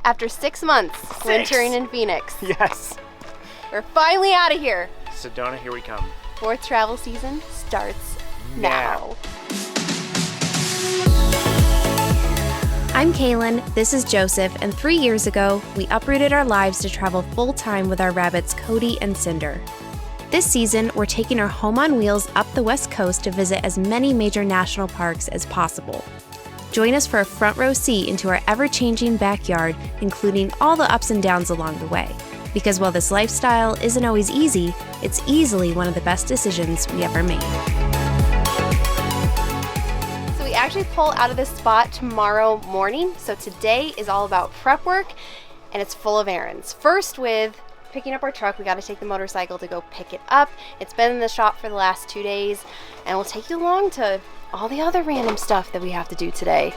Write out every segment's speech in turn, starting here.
After 6 months wintering in Phoenix. Yes. We're finally out of here. Sedona, here we come. 4th travel season starts now. I'm Kaylin, this is Joseph, and 3 years ago, we uprooted our lives to travel full-time with our rabbits Cody and Cinder. This season, we're taking our home on wheels up the West Coast to visit as many major national parks as possible. Join us for a front row seat into our ever-changing backyard, including all the ups and downs along the way. Because while this lifestyle isn't always easy, it's easily one of the best decisions we ever made. So we actually pull out of this spot tomorrow morning. So today is all about prep work, and it's full of errands. First with picking up our truck, we got to take the motorcycle to go pick it up. It's been in the shop for the last 2 days, and we'll take you along to all the other random stuff that we have to do today.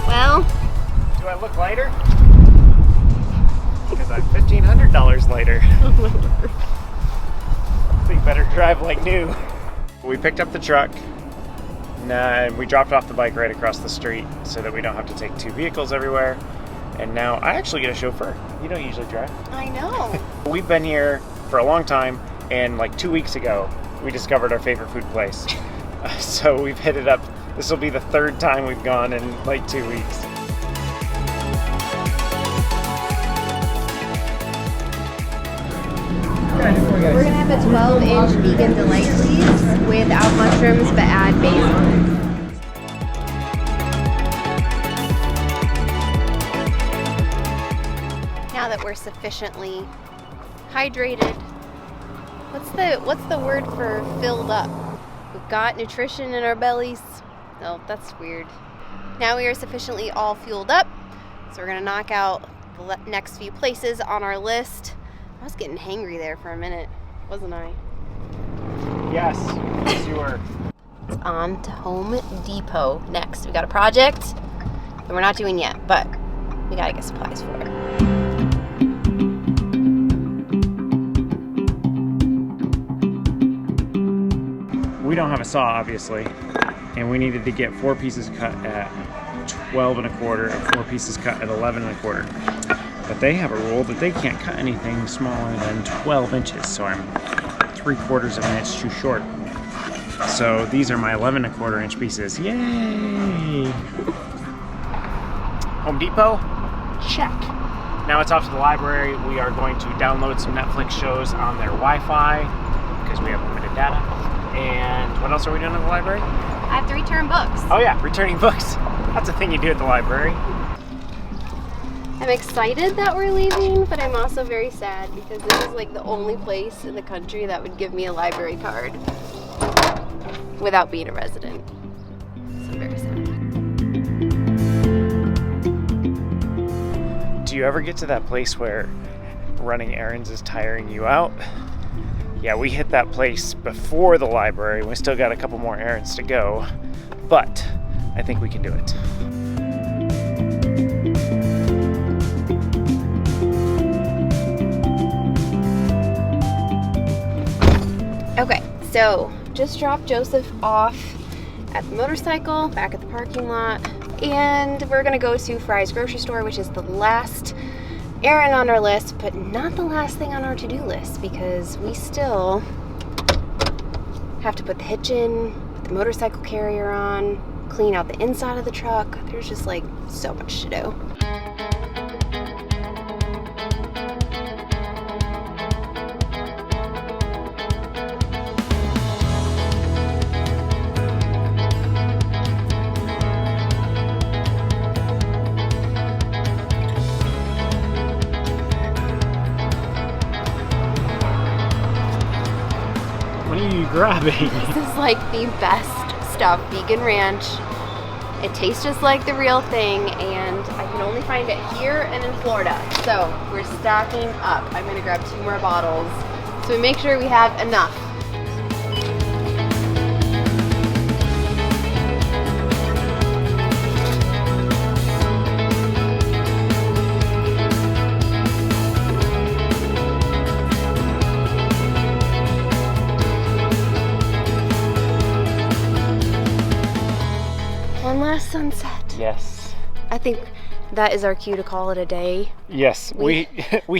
Well, do I look lighter? Because I'm $1,500 lighter. So you better drive like new. We picked up the truck and we dropped off the bike right across the street so that we don't have to take 2 vehicles everywhere. And now I actually get a chauffeur. You don't usually drive. I know. We've been here for a long time, and like 2 weeks ago, we discovered our favorite food place. So we've hit it up. This will be the 3rd time we've gone in like 2 weeks. We're gonna have a 12-inch vegan delight, please, without mushrooms, but add basil. Now that we're sufficiently hydrated, what's the word for filled up? We've got nutrition in our bellies. No, that's weird. Now we are sufficiently all fueled up, so we're gonna knock out the next few places on our list. I was getting hangry there for a minute, wasn't I? Yes, you were. It's on to Home Depot next. We got a project that we're not doing yet, but we gotta get supplies for it. We don't have a saw, obviously, and we needed to get 4 pieces cut at 12 1/4 and 4 pieces cut at 11 1/4. But they have a rule that they can't cut anything smaller than 12 inches, so I'm 3/4 of an inch too short. So these are my 11 1/4 inch pieces. Yay! Home Depot, check. Now it's off to the library. We are going to download some Netflix shows on their Wi-Fi because we have limited data. And what else are we doing at the library? I have to return books. Oh yeah, returning books. That's a thing you do at the library. I'm excited that we're leaving, but I'm also very sad because this is like the only place in the country that would give me a library card without being a resident. So I'm very sad. Do you ever get to that place where running errands is tiring you out? Yeah, we hit that place before the library. We still got a couple more errands to go, but I think we can do it. Okay, so just dropped Joseph off at the motorcycle, back at the parking lot, and we're gonna go to Fry's grocery store, which is the last errand on our list, but not the last thing on our to-do list because we still have to put the hitch in, put the motorcycle carrier on, clean out the inside of the truck. There's just like so much to do. What are you grabbing? This is like the best stuff, vegan ranch. It tastes just like the real thing, and I can only find it here and in Florida. So we're stocking up. I'm gonna grab 2 more bottles so we make sure we have enough. last sunset. Yes. I think that is our cue to call it a day. Yes, we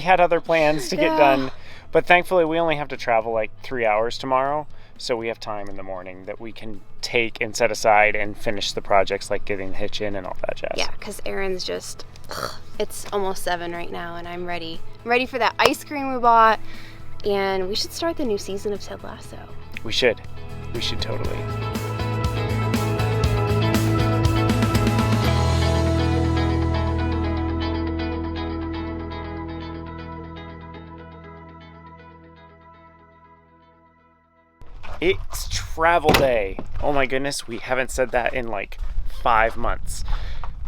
had other plans to get done, but thankfully we only have to travel like 3 hours tomorrow, so we have time in the morning that we can take and set aside and finish the projects like getting the hitch in and all that jazz. Yeah, because Aaron's just, it's almost 7 right now, and I'm ready. I'm ready for that ice cream we bought, and we should start the new season of Ted Lasso. We should totally. It's travel day. Oh my goodness, we haven't said that in like 5 months.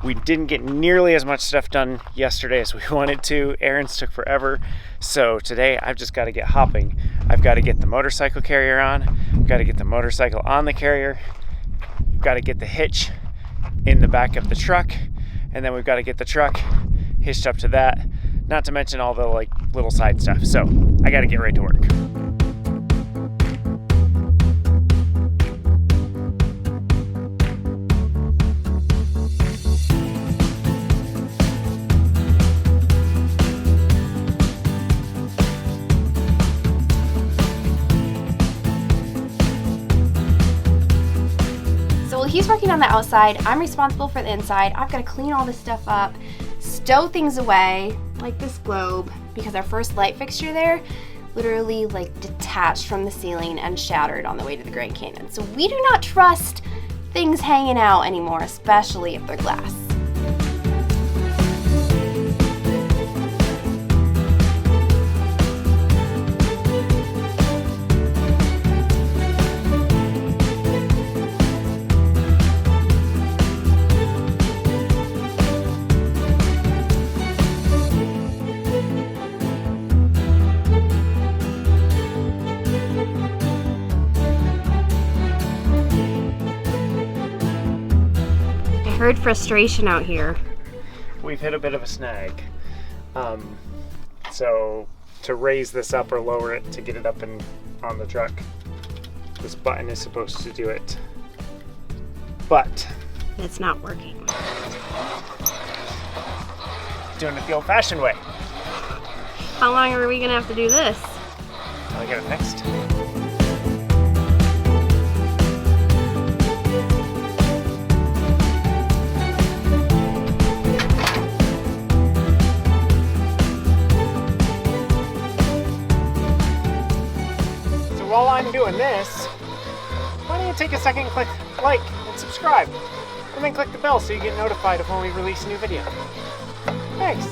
We didn't get nearly as much stuff done yesterday as we wanted to. Aaron's took forever. So today I've just got to get hopping. I've got to get the motorcycle carrier on. I've got to get the motorcycle on the carrier. I've got to get the hitch in the back of the truck. And then we've got to get the truck hitched up to that. Not to mention all the like little side stuff. So I got to get ready to work. He's working on the outside, I'm responsible for the inside. I've got to clean all this stuff up, stow things away, like this globe, because our first light fixture there literally like detached from the ceiling and shattered on the way to the Grand Canyon. So we do not trust things hanging out anymore, especially if they're glass. Heard frustration out here. We've hit a bit of a snag. So to raise this up or lower it to get it up and on the truck, this button is supposed to do it. But it's not working. Doing it the old-fashioned way. How long are we gonna have to do this? I'll get it fixed. While I'm doing this, why don't you take a second and click like and subscribe, and then click the bell so you get notified of when we release a new video. Thanks.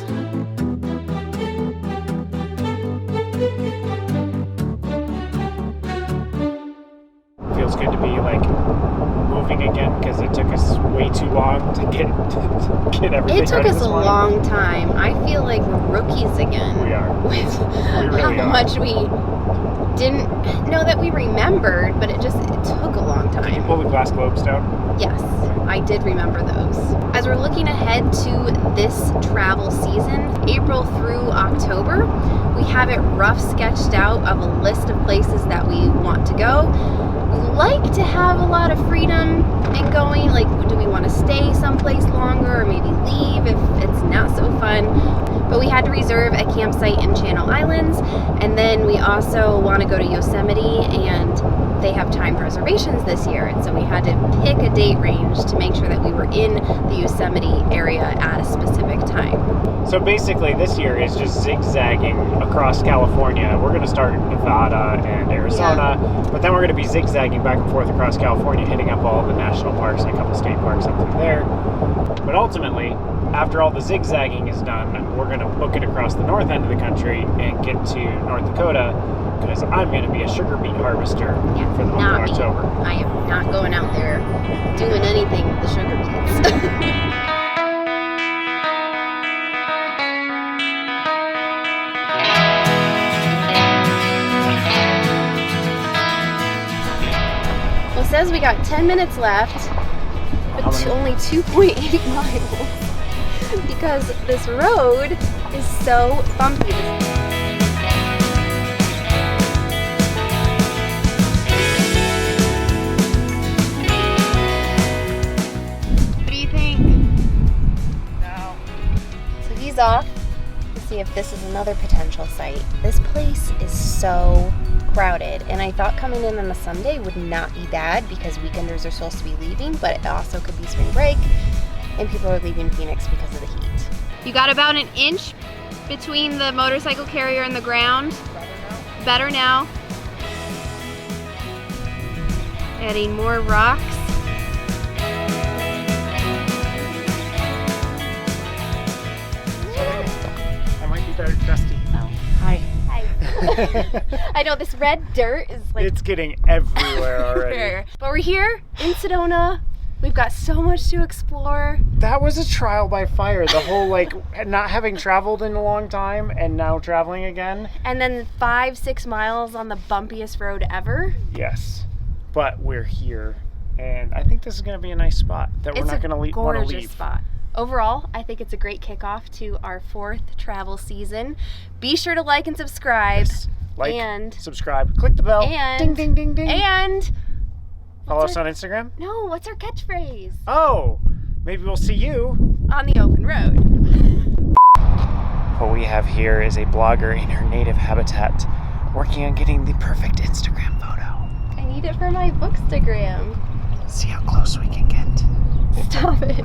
Feels good to be like moving again because it took us way too long to get everything. It took us a long time. I feel like we're rookies again. We are. With We really how much we didn't know that we remembered, but it took a long time. Did you pull the glass globes down? Yes, I did remember those. As we're looking ahead to this travel season, April through October, we have it rough sketched out of a list of places that we want to go. We like to have a lot of freedom in going, like do we want to stay someplace longer or maybe leave if it's not so fun. But we had to reserve a campsite in Channel Islands, and then we also want to go to Yosemite, and they have timed reservations this year, and so we had to pick a date range to make sure that we were in the Yosemite area at a specific time. So basically this year is just zigzagging across California. We're going to start in Nevada and Arizona, but then we're going to be zigzagging back and forth across California, hitting up all the national parks and a couple state parks up through there. But ultimately, after all the zigzagging is done, we're going to book it across the north end of the country and get to North Dakota, because I'm going to be a sugar beet harvester for the month of October. I am not going out there doing anything with the sugar beets. Well, it says we got 10 minutes left, but only 2.8 miles. Because this road is so bumpy. these off to see if this is another potential site. This place is so crowded, and I thought coming in on a Sunday would not be bad because weekenders are supposed to be leaving, but it also could be spring break and people are leaving Phoenix because of the heat. You got about an inch between the motorcycle carrier and the ground. Better now. Adding more rocks. I might be dusty. Oh. Hi. Hi. I know this red dirt is like... It's getting everywhere already. But we're here in Sedona. We've got so much to explore. That was a trial by fire. The whole like not having traveled in a long time and now traveling again. And then 5-6 miles on the bumpiest road ever. Yes. But we're here, and I think this is going to be a nice spot that we're not going to want to leave. It's a gorgeous spot. Overall, I think it's a great kickoff to our 4th travel season. Be sure to like and subscribe. Yes. Like, and subscribe, click the bell, and ding, ding, ding, ding. And follow us on Instagram. No, what's our catchphrase? Oh, maybe we'll see you on the open road. What we have here is a blogger in her native habitat working on getting the perfect Instagram photo. I need it for my Bookstagram. See how close we can get. Stop it.